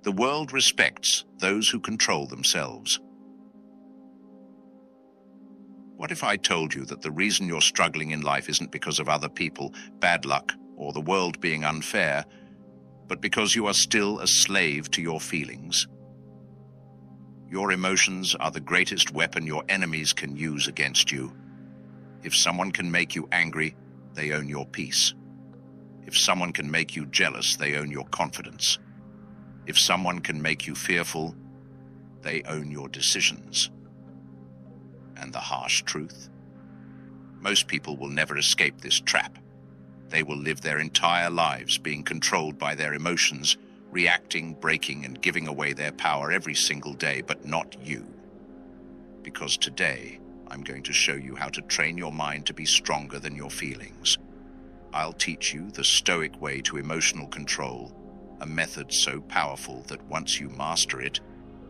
The world respects those who control themselves. What if I told you that the reason you're struggling in life isn't because of other people, bad luck, or the world being unfair, but because you are still a slave to your feelings? Your emotions are the greatest weapon your enemies can use against you. If someone can make you angry, they own your peace. If someone can make you jealous, they own your confidence. If someone can make you fearful, they own your decisions. And the harsh truth? Most people will never escape this trap. They will live their entire lives being controlled by their emotions, reacting, breaking, and giving away their power every single day, but not you. Because today, I'm going to show you how to train your mind to be stronger than your feelings. I'll teach you the Stoic way to emotional control, a method so powerful that once you master it,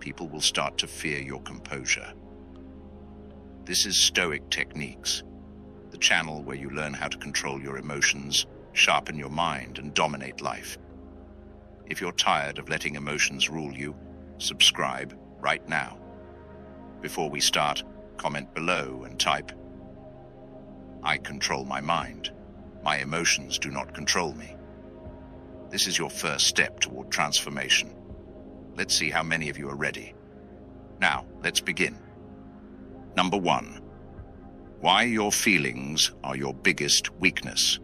people will start to fear your composure. This is Stoic Techniques, the channel where you learn how to control your emotions, sharpen your mind, and dominate life. If you're tired of letting emotions rule you, subscribe right now. Before we start, comment below and type, "I control my mind. My emotions do not control me." This is your first step toward transformation. Let's see how many of you are ready. Now, let's begin. Number 1. Why your feelings are your biggest weakness.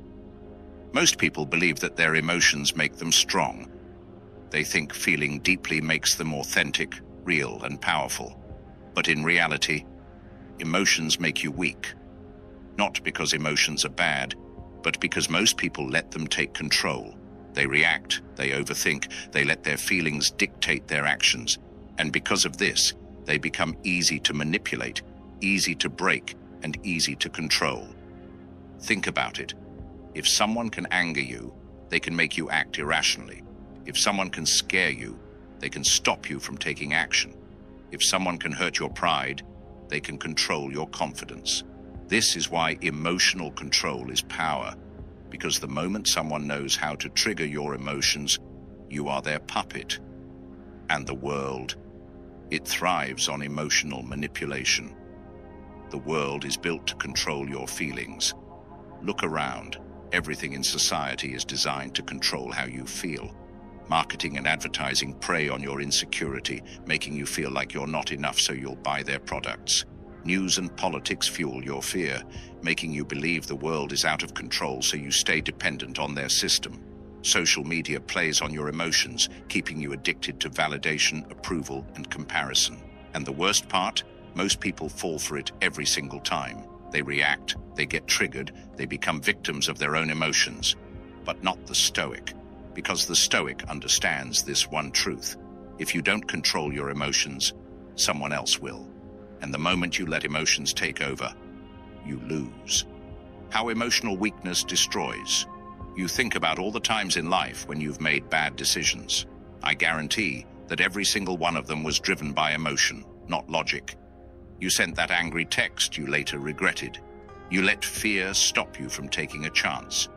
Most people believe that their emotions make them strong. They think feeling deeply makes them authentic, real, and powerful. But in reality, emotions make you weak. Not because emotions are bad, but because most people let them take control. They react, they overthink, they let their feelings dictate their actions. And because of this, they become easy to manipulate, easy to break, and easy to control. Think about it. If someone can anger you, they can make you act irrationally. If someone can scare you, they can stop you from taking action. If someone can hurt your pride, they can control your confidence. This is why emotional control is power, because the moment someone knows how to trigger your emotions, you are their puppet. And the world, it thrives on emotional manipulation. The world is built to control your feelings. Look around. Everything in society is designed to control how you feel. Marketing and advertising prey on your insecurity, making you feel like you're not enough so you'll buy their products. News and politics fuel your fear, making you believe the world is out of control so you stay dependent on their system. Social media plays on your emotions, keeping you addicted to validation, approval, and comparison. And the worst part? Most people fall for it every single time. They react, they get triggered, they become victims of their own emotions. But not the Stoic, because the Stoic understands this one truth. If you don't control your emotions, someone else will. And the moment you let emotions take over, you lose. How emotional weakness destroys. You think about all the times in life when you've made bad decisions. I guarantee that every single one of them was driven by emotion, not logic. You sent that angry text you later regretted. You let fear stop you from taking a chance.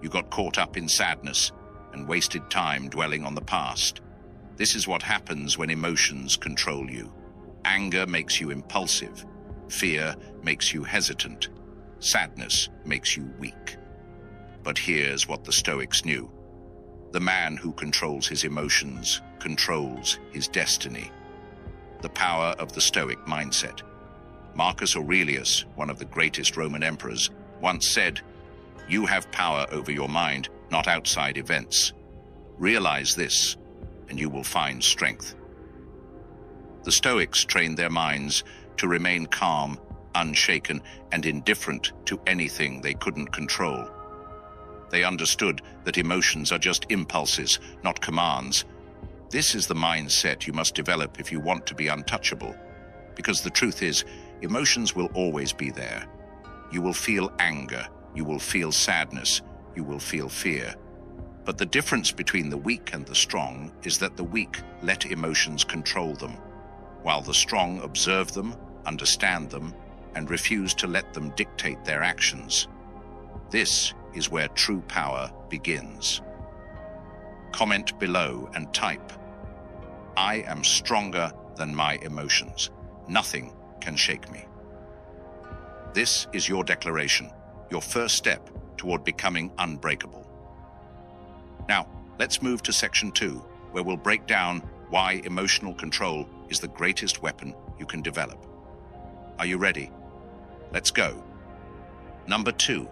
You got caught up in sadness and wasted time dwelling on the past. This is what happens when emotions control you. Anger makes you impulsive. Fear makes you hesitant. Sadness makes you weak. But here's what the Stoics knew. The man who controls his emotions controls his destiny. The power of the Stoic mindset. Marcus Aurelius, one of the greatest Roman emperors, once said, "You have power over your mind, not outside events. Realize this, and you will find strength." The Stoics trained their minds to remain calm, unshaken, and indifferent to anything they couldn't control. They understood that emotions are just impulses, not commands. This is the mindset you must develop if you want to be untouchable. Because the truth is, emotions will always be there. You will feel anger, you will feel sadness, you will feel fear. But the difference between the weak and the strong is that the weak let emotions control them, while the strong observe them, understand them, and refuse to let them dictate their actions. This is where true power begins. Comment below and type, I am stronger than my emotions. Nothing can shake me. This is your declaration, your first step toward becoming unbreakable. Now, let's move to section 2, where we'll break down why emotional control is the greatest weapon you can develop. Are you ready? Let's go. Number 2,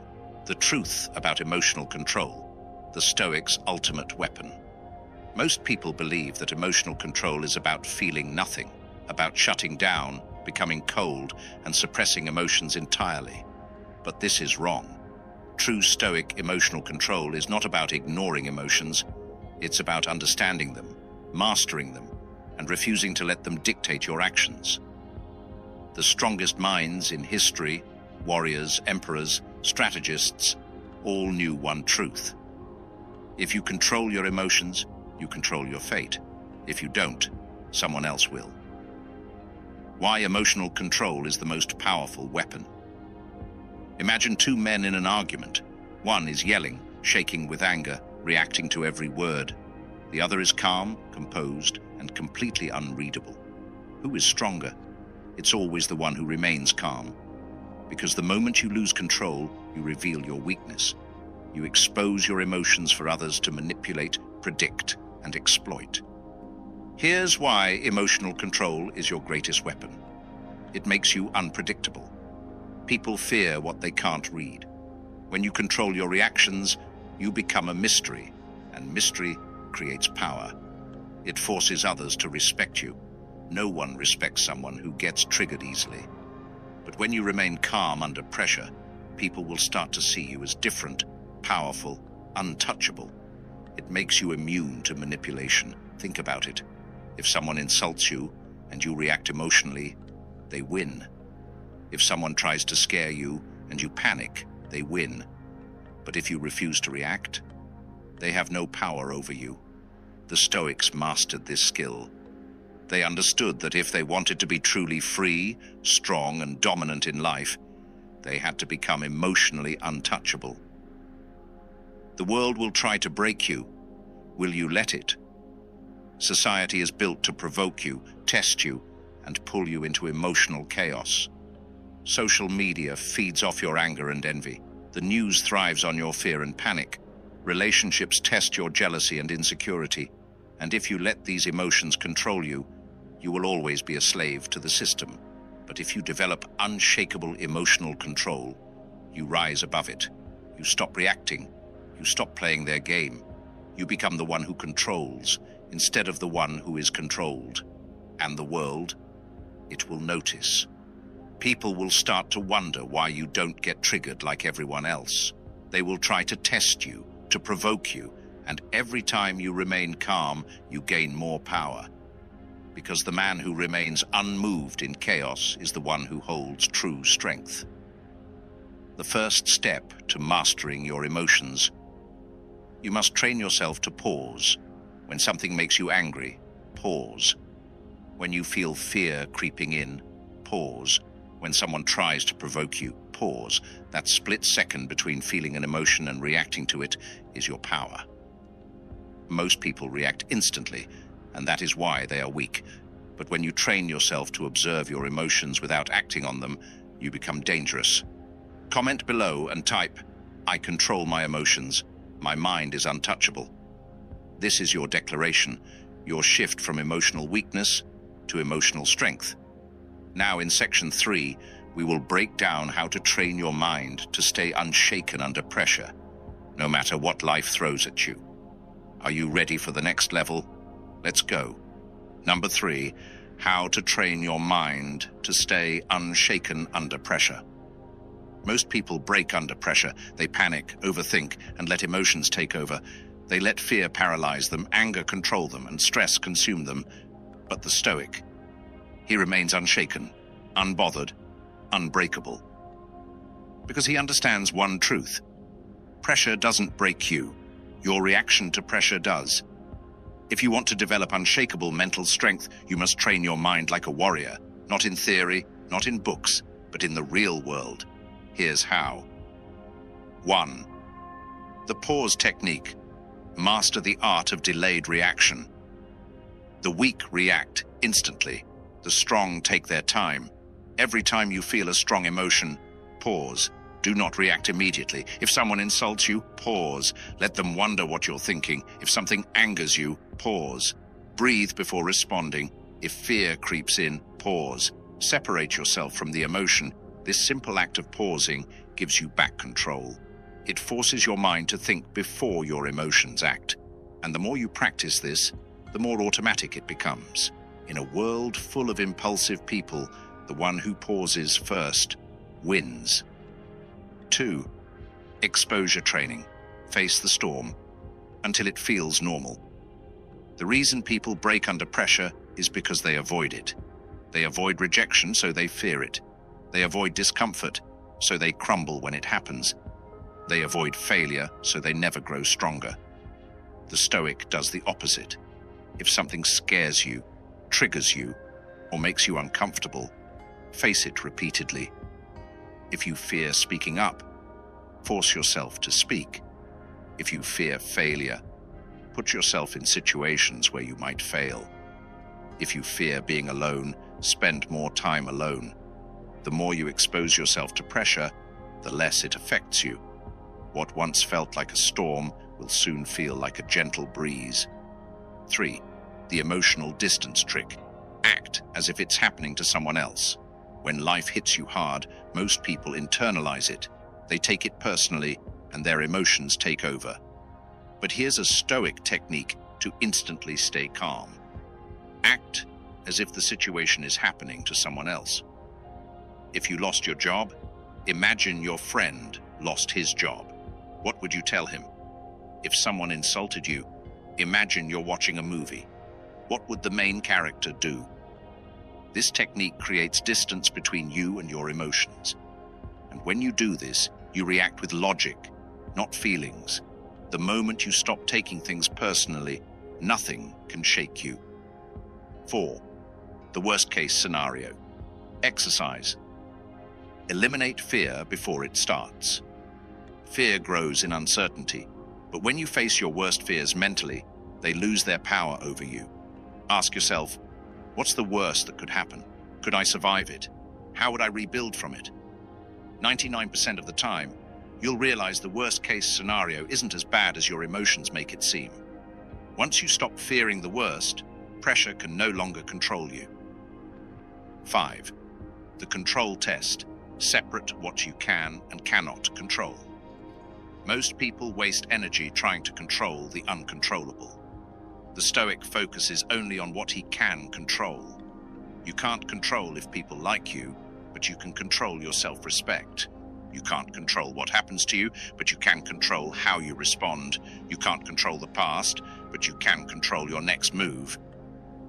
the truth about emotional control, the Stoics' ultimate weapon. Most people believe that emotional control is about feeling nothing, about shutting down, becoming cold, and suppressing emotions entirely. But this is wrong. True Stoic emotional control is not about ignoring emotions. It's about understanding them, mastering them, and refusing to let them dictate your actions. The strongest minds in history, warriors, emperors, strategists, all knew one truth. If you control your emotions, you control your fate. If you don't, someone else will. Why emotional control is the most powerful weapon. Imagine two men in an argument. One is yelling, shaking with anger, reacting to every word. The other is calm, composed, and completely unreadable. Who is stronger? It's always the one who remains calm. Because the moment you lose control, you reveal your weakness. You expose your emotions for others to manipulate, predict, and exploit. Here's why emotional control is your greatest weapon. It makes you unpredictable. People fear what they can't read. When you control your reactions, you become a mystery, and mystery creates power. It forces others to respect you. No one respects someone who gets triggered easily. But when you remain calm under pressure, people will start to see you as different, powerful, untouchable. It makes you immune to manipulation. Think about it. If someone insults you and you react emotionally, they win. If someone tries to scare you and you panic, they win. But if you refuse to react, they have no power over you. The Stoics mastered this skill. They understood that if they wanted to be truly free, strong, and dominant in life, they had to become emotionally untouchable. The world will try to break you. Will you let it? Society is built to provoke you, test you, and pull you into emotional chaos. Social media feeds off your anger and envy. The news thrives on your fear and panic. Relationships test your jealousy and insecurity. And if you let these emotions control you, you will always be a slave to the system. But if you develop unshakable emotional control, you rise above it. You stop reacting. You stop playing their game. You become the one who controls, instead of the one who is controlled. And the world, it will notice. People will start to wonder why you don't get triggered like everyone else. They will try to test you, to provoke you, and every time you remain calm, you gain more power. Because the man who remains unmoved in chaos is the one who holds true strength. The first step to mastering your emotions. You must train yourself to pause. When something makes you angry, pause. When you feel fear creeping in, pause. When someone tries to provoke you, pause. That split second between feeling an emotion and reacting to it is your power. Most people react instantly, and that is why they are weak. But when you train yourself to observe your emotions without acting on them, you become dangerous. Comment below and type, "I control my emotions. My mind is untouchable." This is your declaration, your shift from emotional weakness to emotional strength. Now in section 3, we will break down how to train your mind to stay unshaken under pressure, no matter what life throws at you. Are you ready for the next level? Let's go. Number 3, how to train your mind to stay unshaken under pressure. Most people break under pressure. They panic, overthink, and let emotions take over. They let fear paralyze them, anger control them, and stress consume them. But the Stoic, he remains unshaken, unbothered, unbreakable. Because he understands one truth. Pressure doesn't break you. Your reaction to pressure does. If you want to develop unshakable mental strength, you must train your mind like a warrior, not in theory, not in books, but in the real world. Here's how. 1. The pause technique. Master the art of delayed reaction. The weak react instantly. The strong take their time. Every time you feel a strong emotion, pause. Do not react immediately. If someone insults you, pause. Let them wonder what you're thinking. If something angers you, pause. Breathe before responding. If fear creeps in, pause. Separate yourself from the emotion. This simple act of pausing gives you back control. It forces your mind to think before your emotions act. And the more you practice this, the more automatic it becomes. In a world full of impulsive people, the one who pauses first wins. 2. Exposure training. Face the storm until it feels normal. The reason people break under pressure is because they avoid it. They avoid rejection, so they fear it. They avoid discomfort, so they crumble when it happens. They avoid failure, so they never grow stronger. The Stoic does the opposite. If something scares you, triggers you, or makes you uncomfortable, face it repeatedly. If you fear speaking up, force yourself to speak. If you fear failure, put yourself in situations where you might fail. If you fear being alone, spend more time alone. The more you expose yourself to pressure, the less it affects you. What once felt like a storm will soon feel like a gentle breeze. 3. The emotional distance trick. Act as if it's happening to someone else. When life hits you hard, most people internalize it. They take it personally, and their emotions take over. But here's a Stoic technique to instantly stay calm. Act as if the situation is happening to someone else. If you lost your job, imagine your friend lost his job. What would you tell him? If someone insulted you, imagine you're watching a movie. What would the main character do? This technique creates distance between you and your emotions. And when you do this, you react with logic, not feelings. The moment you stop taking things personally, nothing can shake you. 4. The worst-case scenario. Exercise. Eliminate fear before it starts. Fear grows in uncertainty, but when you face your worst fears mentally, they lose their power over you. Ask yourself, what's the worst that could happen? Could I survive it? How would I rebuild from it? 99% of the time, you'll realize the worst-case scenario isn't as bad as your emotions make it seem. Once you stop fearing the worst, pressure can no longer control you. 5. The control test. Separate what you can and cannot control. Most people waste energy trying to control the uncontrollable. The Stoic focuses only on what he can control. You can't control if people like you, but you can control your self-respect. You can't control what happens to you, but you can control how you respond. You can't control the past, but you can control your next move.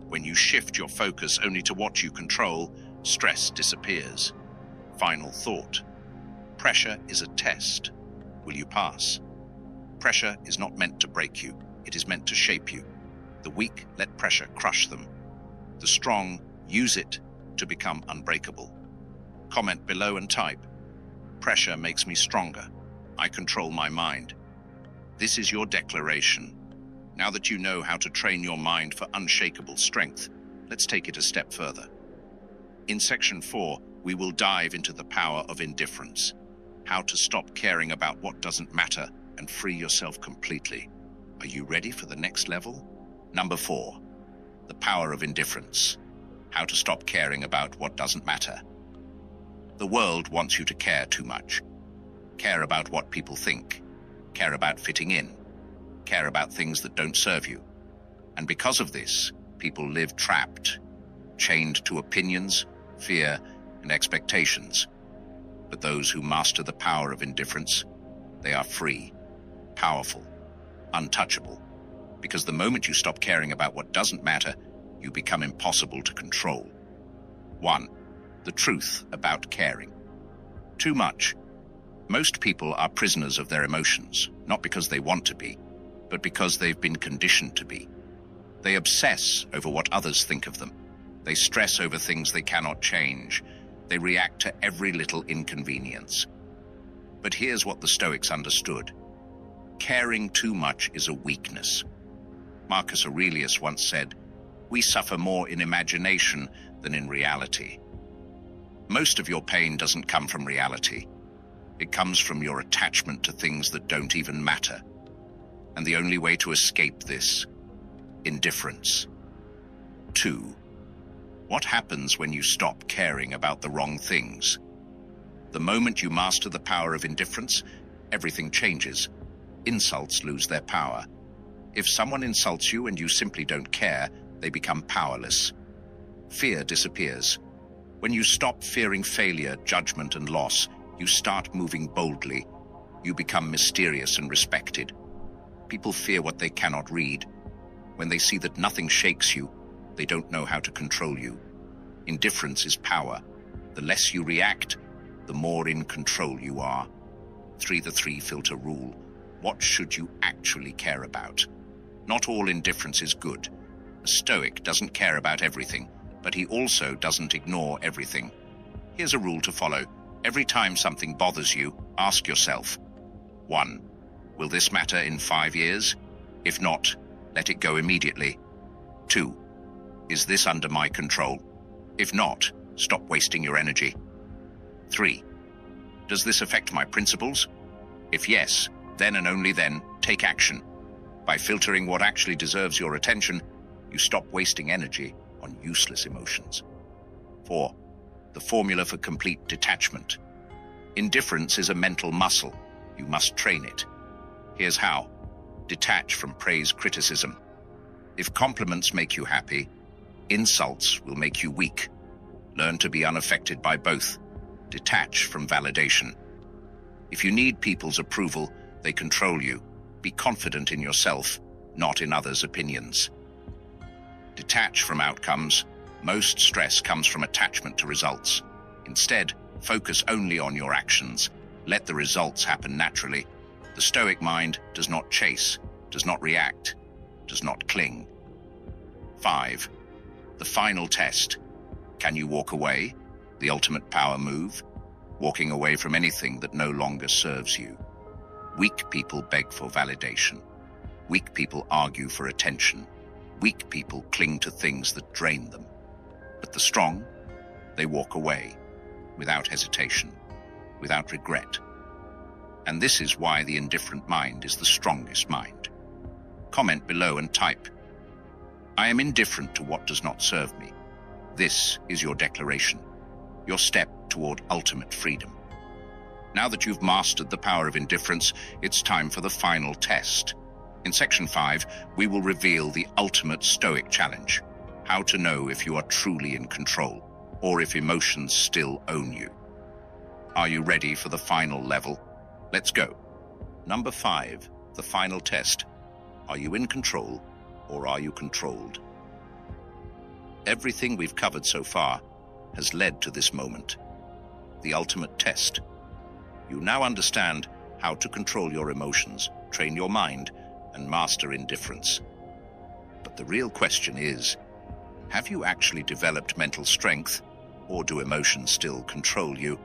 When you shift your focus only to what you control, stress disappears. Final thought. Pressure is a test. Will you pass? Pressure is not meant to break you. It is meant to shape you. The weak let pressure crush them. The strong use it to become unbreakable. Comment below and type, "Pressure makes me stronger. I control my mind." This is your declaration. Now that you know how to train your mind for unshakable strength, let's take it a step further. In section 4, we will dive into the power of indifference, how to stop caring about what doesn't matter and free yourself completely. Are you ready for the next level? Number 4, the power of indifference, how to stop caring about what doesn't matter. The world wants you to care too much. Care about what people think. Care about fitting in. Care about things that don't serve you. And because of this, people live trapped, chained to opinions, fear, and expectations. But those who master the power of indifference, they are free, powerful, untouchable. Because the moment you stop caring about what doesn't matter, you become impossible to control. 1. The truth about caring. Too much. Most people are prisoners of their emotions, not because they want to be, but because they've been conditioned to be. They obsess over what others think of them. They stress over things they cannot change. They react to every little inconvenience. But here's what the Stoics understood. Caring too much is a weakness. Marcus Aurelius once said, We suffer more in imagination than in reality. Most of your pain doesn't come from reality. It comes from your attachment to things that don't even matter. And the only way to escape this: indifference. 2. What happens when you stop caring about the wrong things? The moment you master the power of indifference, everything changes. Insults lose their power. If someone insults you and you simply don't care, they become powerless. Fear disappears. When you stop fearing failure, judgment, and loss, you start moving boldly. You become mysterious and respected. People fear what they cannot read. When they see that nothing shakes you, they don't know how to control you. Indifference is power. The less you react, the more in control you are. 3. The 3 filter rule. What should you actually care about? Not all indifference is good. A Stoic doesn't care about everything, but he also doesn't ignore everything. Here's a rule to follow. Every time something bothers you, ask yourself: 1. Will this matter in 5 years? If not, let it go immediately. 2. Is this under my control? If not, stop wasting your energy. 3. Does this affect my principles? If yes, then and only then, take action. By filtering what actually deserves your attention, you stop wasting energy on useless emotions. 4. The formula for complete detachment. Indifference is a mental muscle. You must train it. Here's how. Detach from praise criticism. If compliments make you happy, insults will make you weak. Learn to be unaffected by both. Detach from validation. If you need people's approval, they control you. Be confident in yourself, not in others' opinions. Detach from outcomes. Most stress comes from attachment to results. Instead, focus only on your actions. Let the results happen naturally. The Stoic mind does not chase, does not react, does not cling. 5. The final test. Can you walk away? The ultimate power move. Walking away from anything that no longer serves you. Weak people beg for validation. Weak people argue for attention. Weak people cling to things that drain them. But the strong, they walk away, without hesitation, without regret. And this is why the indifferent mind is the strongest mind. Comment below and type: I am indifferent to what does not serve me. This is your declaration, your step toward ultimate freedom. Now that you've mastered the power of indifference, it's time for the final test. In Section 5, we will reveal the ultimate Stoic challenge: how to know if you are truly in control, or if emotions still own you. Are you ready for the final level? Let's go. Number 5, the final test. Are you in control, or are you controlled? Everything we've covered so far has led to this moment, the ultimate test. You now understand how to control your emotions, train your mind, and master indifference. But the real question is, have you actually developed mental strength, or do emotions still control you?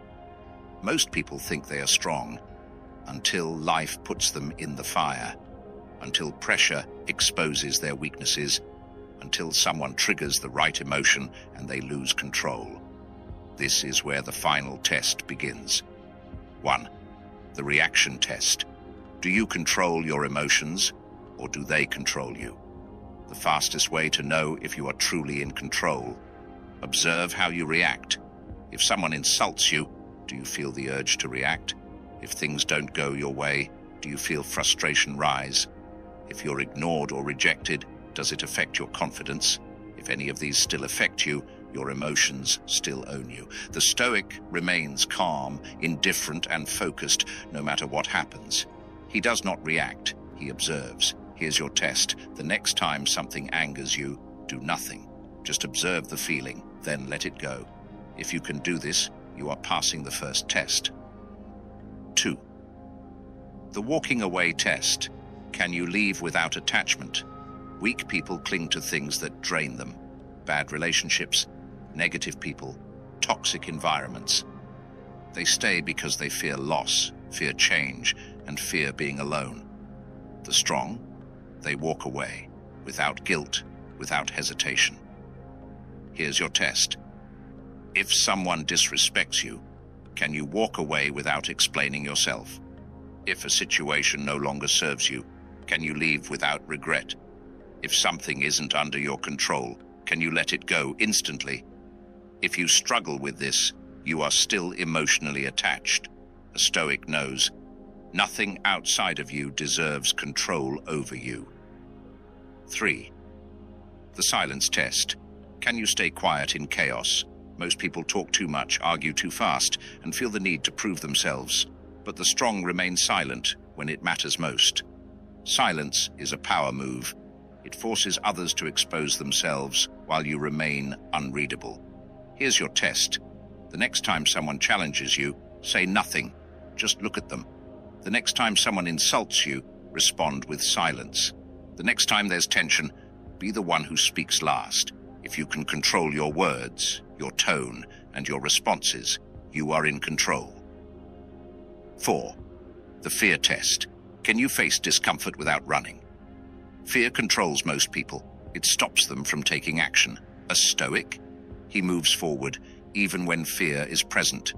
Most people think they are strong, until life puts them in the fire, until pressure exposes their weaknesses, until someone triggers the right emotion and they lose control. This is where the final test begins. 1. The reaction test. Do you control your emotions, or do they control you? The fastest way to know if you are truly in control: observe how you react. If someone insults you, do you feel the urge to react? If things don't go your way, do you feel frustration rise? If you're ignored or rejected, does it affect your confidence? If any of these still affect you, your emotions still own you. The Stoic remains calm, indifferent, and focused no matter what happens. He does not react, he observes. Here's your test. The next time something angers you, do nothing. Just observe the feeling, then let it go. If you can do this, you are passing the first test. 2. The walking away test. Can you leave without attachment? Weak people cling to things that drain them. Bad relationships, negative people, toxic environments. They stay because they fear loss, fear change, and fear being alone. The strong, they walk away, without guilt, without hesitation. Here's your test. If someone disrespects you, can you walk away without explaining yourself? If a situation no longer serves you, can you leave without regret? If something isn't under your control, can you let it go instantly? If you struggle with this, you are still emotionally attached. A Stoic knows nothing outside of you deserves control over you. 3. The silence test. Can you stay quiet in chaos? Most people talk too much, argue too fast, and feel the need to prove themselves. But the strong remain silent when it matters most. Silence is a power move. It forces others to expose themselves while you remain unreadable. Here's your test. The next time someone challenges you, say nothing. Just look at them. The next time someone insults you, respond with silence. The next time there's tension, be the one who speaks last. If you can control your words, your tone, and your responses, you are in control. 4. The fear test. Can you face discomfort without running? Fear controls most people. It stops them from taking action. A Stoic? He moves forward, even when fear is present.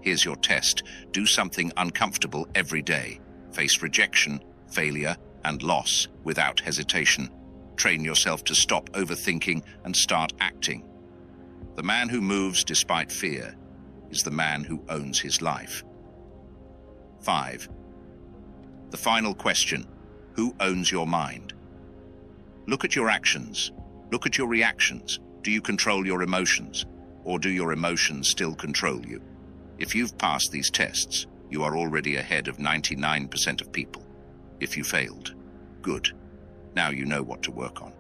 Here's your test. Do something uncomfortable every day. Face rejection, failure, and loss without hesitation. Train yourself to stop overthinking and start acting. The man who moves despite fear is the man who owns his life. 5. The final question. Who owns your mind? Look at your actions. Look at your reactions. Do you control your emotions? Or do your emotions still control you? If you've passed these tests, you are already ahead of 99% of people. If you failed, good. Now you know what to work on.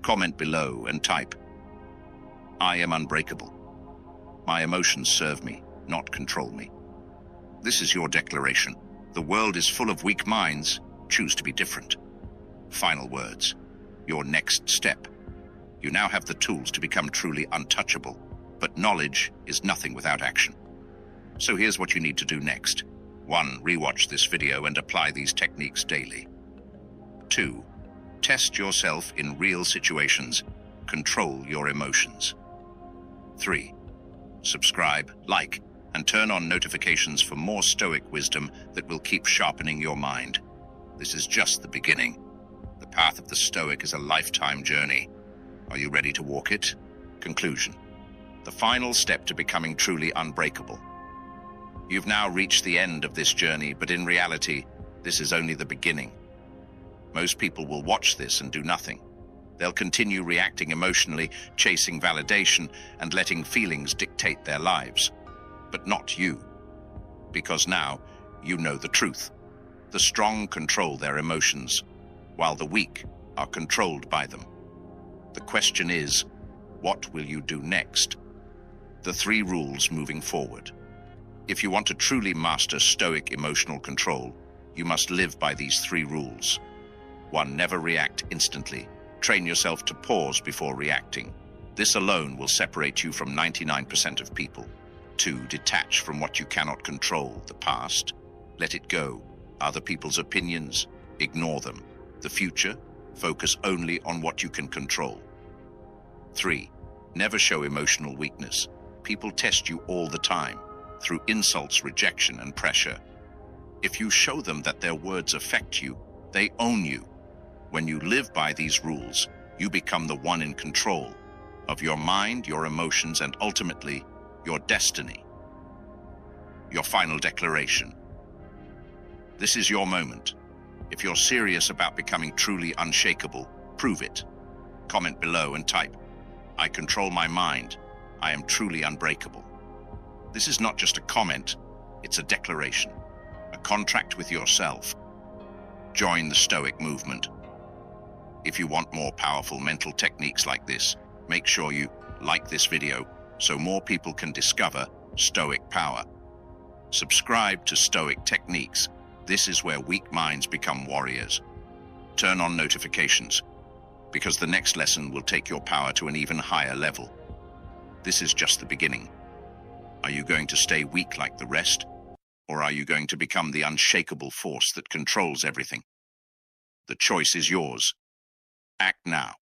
Comment below and type, "I am unbreakable. My emotions serve me, not control me." This is your declaration. The world is full of weak minds. Choose to be different. Final words. Your next step. You now have the tools to become truly untouchable, but knowledge is nothing without action. So here's what you need to do next. 1. Rewatch this video and apply these techniques daily. 2. Test yourself in real situations. Control your emotions. 3. Subscribe, like, and turn on notifications for more Stoic wisdom that will keep sharpening your mind. This is just the beginning. The path of the Stoic is a lifetime journey. Are you ready to walk it? Conclusion. The final step to becoming truly unbreakable. You've now reached the end of this journey, but in reality, this is only the beginning. Most people will watch this and do nothing. They'll continue reacting emotionally, chasing validation, and letting feelings dictate their lives. But not you. Because now, you know the truth. The strong control their emotions, while the weak are controlled by them. The question is, what will you do next? The 3 rules moving forward. If you want to truly master Stoic emotional control, you must live by these 3 rules. 1. Never react instantly. Train yourself to pause before reacting. This alone will separate you from 99% of people. 2. Detach from what you cannot control, the past. Let it go. Other people's opinions, ignore them. The future, focus only on what you can control. 3. Never show emotional weakness. People test you all the time, through insults, rejection, and pressure. If you show them that their words affect you, they own you. When you live by these rules, you become the one in control of your mind, your emotions, and ultimately, your destiny. Your final declaration. This is your moment. If you're serious about becoming truly unshakable, prove it. Comment below and type, "I control my mind. I am truly unbreakable." This is not just a comment, it's a declaration, a contract with yourself. Join the Stoic movement. If you want more powerful mental techniques like this, make sure you like this video so more people can discover Stoic power. Subscribe to Stoic Techniques. This is where weak minds become warriors. Turn on notifications, because the next lesson will take your power to an even higher level. This is just the beginning. Are you going to stay weak like the rest? Or are you going to become the unshakable force that controls everything? The choice is yours. Act now.